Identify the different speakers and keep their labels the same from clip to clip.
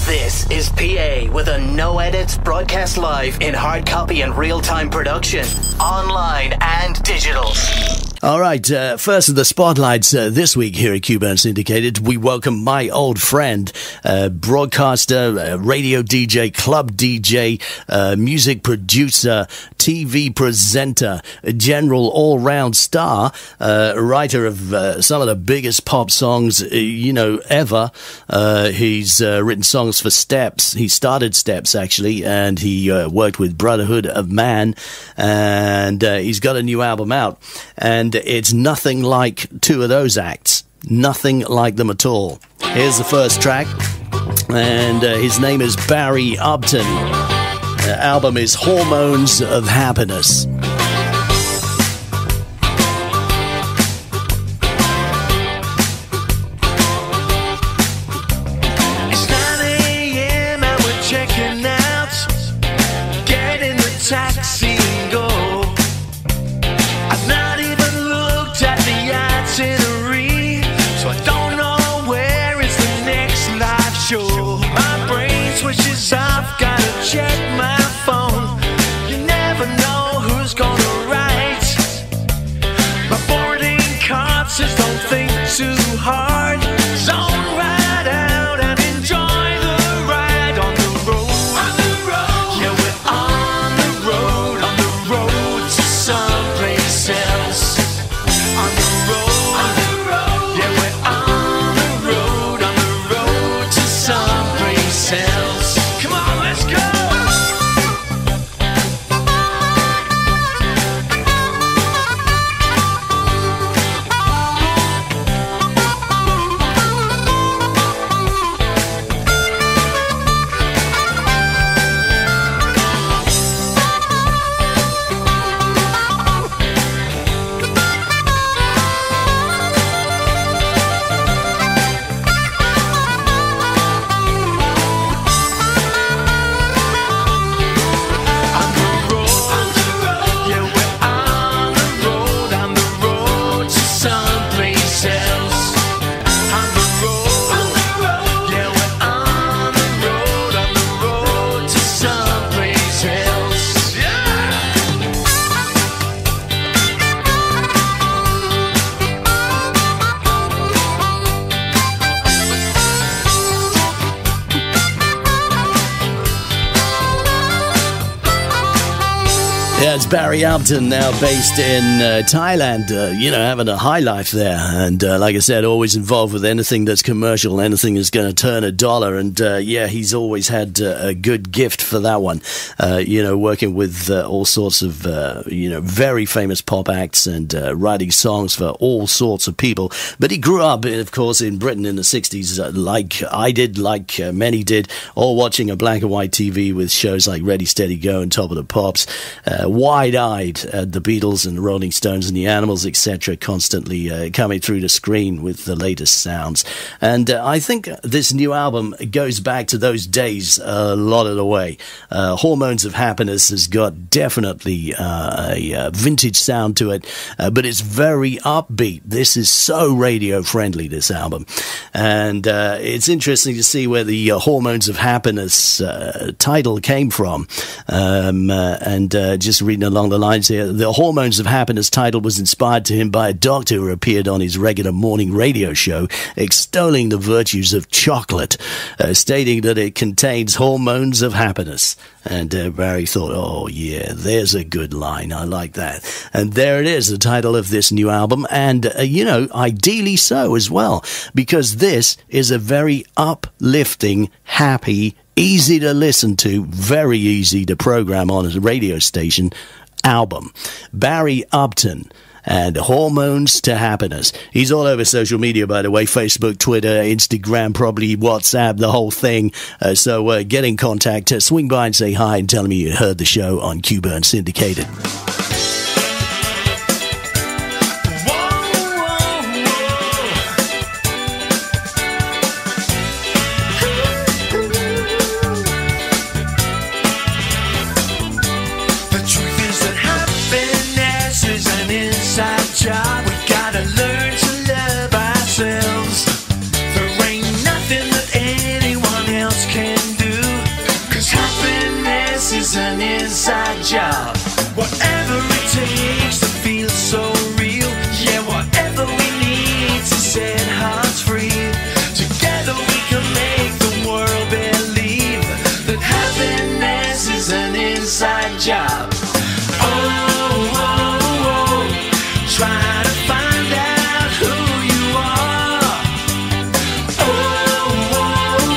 Speaker 1: This is PA with a no edits broadcast live in hard copy and real-time production, online and digital.
Speaker 2: All right, first of the spotlights this week here at Cuban Syndicated, we welcome my old friend, broadcaster, radio DJ, club DJ, music producer, TV presenter, general all-round star, writer of some of the biggest pop songs, ever. He's written songs for Steps. He started Steps, actually, and he worked with Brotherhood of Man, and he's got a new album out, and it's nothing like two of those acts. Nothing like them at all. Here's the first track, and his name is Barry Upton. The album is Hormones of Happiness.
Speaker 3: It's 9 a.m. and we're checking out. Get in the taxi and go. I've not even looked at the itinerary, so I don't know where is the next live show. My brain switches off, gotta check my phone. You never know who's gonna write. My boarding card says don't think too hard. Zone right out and enjoy the ride on the road. On the road, yeah, we're on the road to someplace else. On the road, yeah, we're on the road to someplace else. Come on, let's go.
Speaker 2: Yeah, it's Barry Upton, now based in Thailand, having a high life there. And like I said, always involved with anything that's commercial, anything that's going to turn a dollar. And he's always had a good gift for that one, working with all sorts of, very famous pop acts and writing songs for all sorts of people. But he grew up, of course, in Britain in the 60s, like I did, like many did, all watching a black and white TV with shows like Ready, Steady, Go and Top of the Pops. Wide-eyed at the Beatles and the Rolling Stones and the Animals, etc., constantly coming through the screen with the latest sounds. And I think this new album goes back to those days a lot of the way. Hormones of Happiness has got definitely a vintage sound to it, but it's very upbeat. This is so radio-friendly, this album. And it's interesting to see where the Hormones of Happiness title came from. Just reading along the lines here, the Hormones of Happiness title was inspired to him by a doctor who appeared on his regular morning radio show extolling the virtues of chocolate, stating that it contains hormones of happiness. And Barry thought, oh yeah, there's a good line, I like that. And there it is, the title of this new album, and ideally so as well, because this is a very uplifting, happy, easy to listen to, very easy to program on a radio station album. Barry Upton and Hormones to Happiness. He's all over social media, by the way, Facebook, Twitter, Instagram, probably WhatsApp, the whole thing. So get in contact, swing by and say hi and tell me you heard the show on Cuban Syndicated.
Speaker 3: We gotta learn to love ourselves. There ain't inside job. Whatever it takes to feel so real. Yeah, whatever we need to set hearts free. Together we can make the world believe that happiness is an inside job. Oh, oh, oh, try to find out who you are. Oh, oh,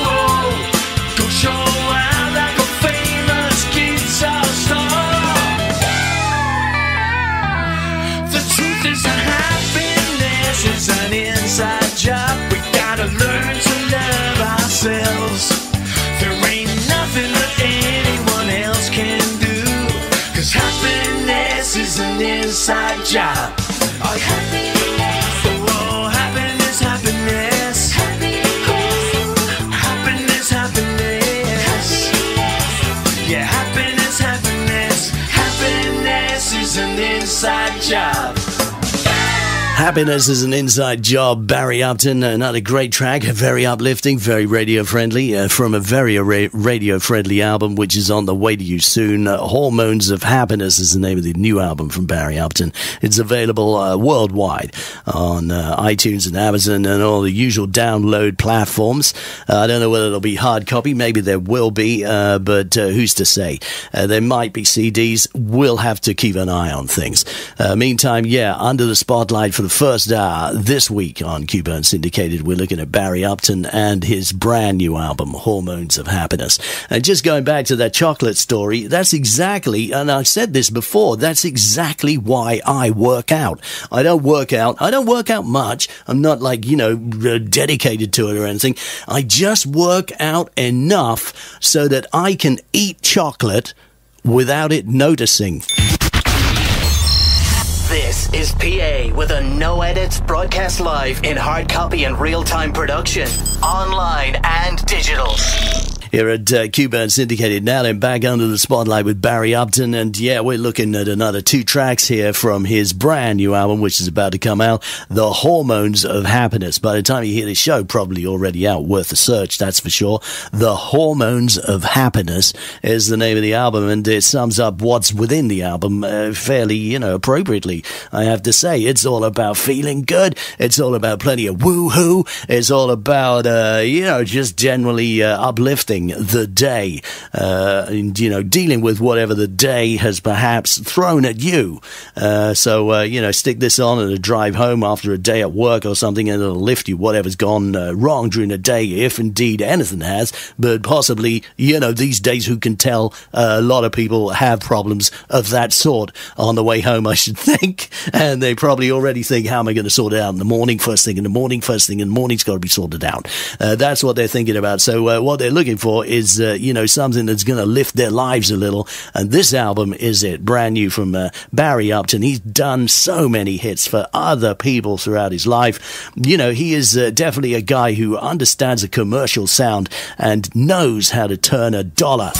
Speaker 3: oh, go show out like a famous guitar star. The truth is that happiness is an inside job. We gotta learn to love ourselves. There ain't nothing that anyone else can do, 'cause happiness is an inside job. Oh, happiness. Oh, happiness, happiness. Oh, happiness, happiness. Yeah, happiness, happiness. Happiness is an inside job.
Speaker 2: Happiness is an inside job. Barry Upton, another great track, very uplifting, very radio-friendly, from a very radio-friendly album, which is on the way to you soon. Hormones of Happiness is the name of the new album from Barry Upton. It's available worldwide on iTunes and Amazon and all the usual download platforms. I don't know whether it'll be hard copy. Maybe there will be, but who's to say? There might be CDs. We'll have to keep an eye on things. Meantime, under the spotlight for the first hour this week on Q-Burn Syndicated, we're looking at Barry Upton and his brand new album, Hormones of Happiness. And just going back to that chocolate story, that's exactly, and I've said this before, that's exactly why I work out. I don't work out much. I'm not dedicated to it or anything. I just work out enough so that I can eat chocolate without it noticing.
Speaker 1: This is PA with a no edits broadcast live in hard copy and real-time production, online and digital.
Speaker 2: Here at Q-Burn Syndicated now, then back under the spotlight with Barry Upton, and we're looking at another 2 tracks here from his brand new album, which is about to come out, The Hormones of Happiness. By the time you hear this show, probably already out, worth a search, that's for sure. The Hormones of Happiness is the name of the album, and it sums up what's within the album fairly, appropriately, I have to say. It's all about feeling good, it's all about plenty of woo-hoo, it's all about, just generally uplifting the day, dealing with whatever the day has perhaps thrown at you. So stick this on at a drive home after a day at work or something, and it'll lift you whatever's gone wrong during the day, if indeed anything has. But possibly, these days, who can tell? A lot of people have problems of that sort on the way home, I should think. And they probably already think, how am I going to sort it out in the morning? First thing in the morning, morning's got to be sorted out. That's what they're thinking about. So what they're looking for is, something that's going to lift their lives a little. And this album is it. Brand new from Barry Upton. He's done so many hits for other people throughout his life. He is definitely a guy who understands a commercial sound and knows how to turn a dollar.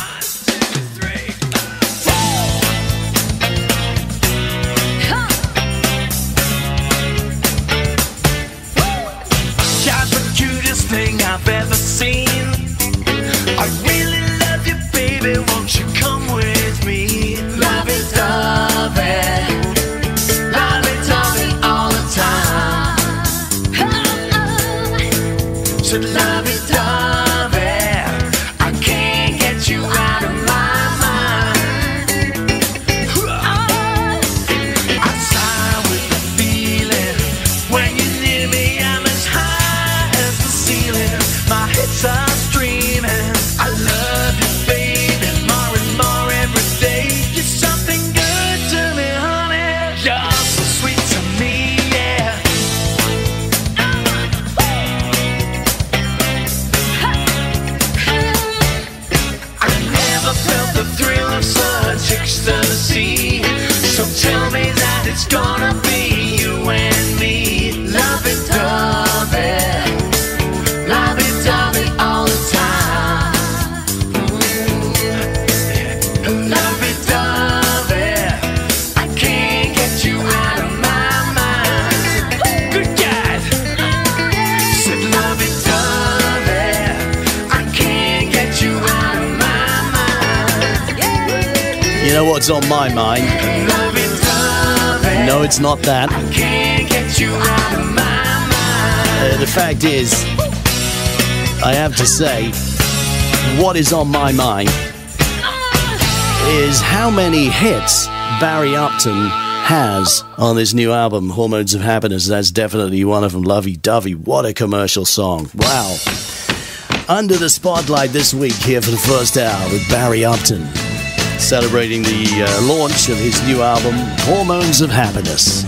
Speaker 3: Thing I've ever seen. I really love you, baby. Won't you come with me? Lovey-dovey, lovey-dovey all the time. So lovey-dovey, I can't get you out of my mind. I sigh with the feeling when you're near me. I'm as high as the ceiling. My hips are streaming. I love you, baby, more and more every day. You're something good to me, honey. You're so sweet to me, yeah. I never felt the thrill of such ecstasy. So tell me that it's gonna be you and me. Lovey-dovey, lovey-dovey all the time. Lovey-dovey, I can't get you out of my mind. Good God. Said lovey-dovey, I can't get you out of my mind.
Speaker 2: know what's on my mind? No, it's not that. The fact is, I have to say, what is on my mind is how many hits Barry Upton has on this new album, Hormones of Happiness. That's definitely one of them. Lovey Dovey. What a commercial song. Wow. Under the spotlight this week here for the first hour with Barry Upton, celebrating the launch of his new album, Hormones of Happiness.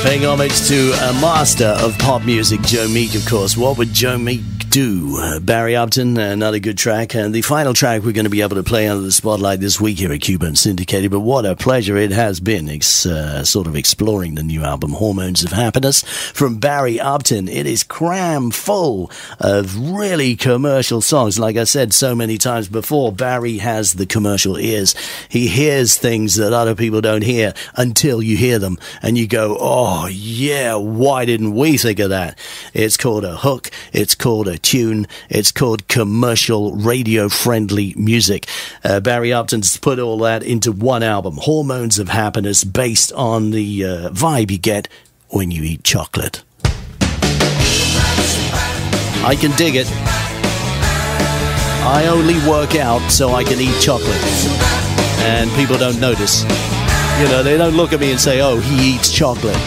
Speaker 2: Paying homage to a master of pop music, Joe Meek, of course. What would Joe Meek do? Barry Upton, another good track. And the final track we're going to be able to play under the spotlight this week here at Cuban Syndicated. But what a pleasure it has been sort of exploring the new album, Hormones of Happiness, from Barry Upton. It is cram full of really commercial songs. Like I said so many times before, Barry has the commercial ears. He hears things that other people don't hear until you hear them. And you go, oh, yeah, why didn't we think of that? It's called a hook. It's called a tune. It's called commercial, radio-friendly music. Barry Upton's put all that into one album, Hormones of Happiness, based on the vibe you get when you eat chocolate. I can dig it. I only work out so I can eat chocolate. And people don't notice. You know, they don't look at me and say, oh, he eats chocolate.